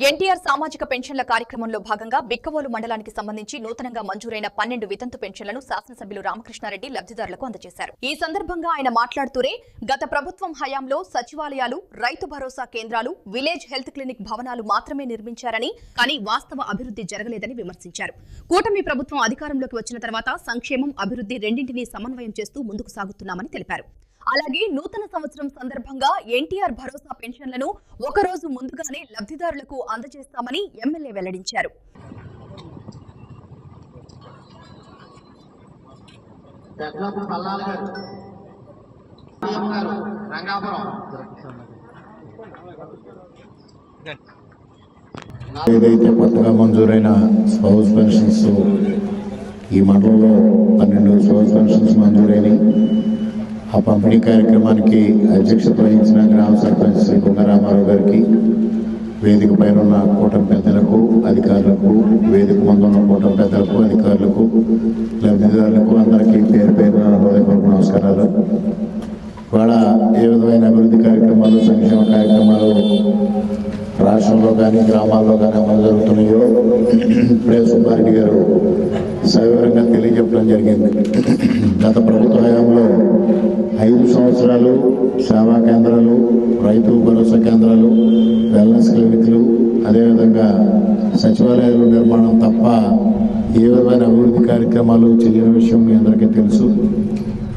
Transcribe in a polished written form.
ఎన్టీఆర్ సామాజిక పెన్షన్ల కార్యక్రమంలో భాగంగా బిక్కవోలు మండలానికి సంబంధించి నూతనంగా మంజూరైన 12 వితంతు పెన్షన్లను శాసనసభ్యులు రామకృష్ణారెడ్డి లబ్ధిదారులకు అందజేశారు. ఈ సందర్భంగా ఆయన మాట్లాడుతూనే గత ప్రభుత్వం హయాంలో సచివాలయాలు, రైతు భరోసా కేంద్రాలు, విలేజ్ హెల్త్ క్లినిక్ భవనాలు మాత్రమే నిర్మించారని, కానీ వాస్తవ అభివృద్ధి జరగలేదని విమర్శించారు. కూటమి ప్రభుత్వం అధికారంలోకి వచ్చిన తర్వాత సంక్షేమం, అభివృద్ధి రెండింటినీ సమన్వయం చేస్తూ ముందుకు సాగుతున్నామని తెలిపారు. అలాగే నూతన సంవత్సరం సందర్భంగా ఎన్టీఆర్ భరోసా పెన్షన్లను ఒకరోజు ముందుగానే లబ్ధిదారులకు అందజేస్తామని ఎమ్మెల్యే వెల్లడించారు. ఏదైతే కొత్తగా మంజూరైన స్పౌస్ పెన్షన్స్ ఈ మండలంలో 12 స్పౌస్ పెన్షన్స్ మంజూరైనవి. ఆ పంపిణీ కార్యక్రమానికి అధ్యక్షత వహించిన గ్రామ సర్పంచ్ శ్రీ కుంగరామారావు గారికి, వేదిక పైన ఉన్న కూటమి పెద్దలకు, అధికారులకు, వేదిక ముందు ఉన్న కూటమి పెద్దలకు, అధికారులకు, లబ్ధిదారులకు అందరికీ పేరు పేరున హృదయపూర్వక నమస్కారాలు. ఇవాళ ఏ విధమైన అభివృద్ధి కార్యక్రమాలు, సంక్షేమ కార్యక్రమాలు రాష్ట్రంలో కానీ గ్రామాల్లో కానీ అమలు జరుగుతున్నాయో ఇప్పుడే సుబ్బారెడ్డి గారు సవివరంగా తెలియజెప్పడం జరిగింది. గత ప్రభుత్వ హయాంలో 5 సంవత్సరాలు సేవా కేంద్రాలు, రైతు భరోసా కేంద్రాలు, వెల్నెస్ క్లినిక్లు, అదేవిధంగా సచివాలయాల నిర్మాణం తప్ప ఏ విధమైన అభివృద్ధి కార్యక్రమాలు చేయని విషయం మీ అందరికీ తెలుసు.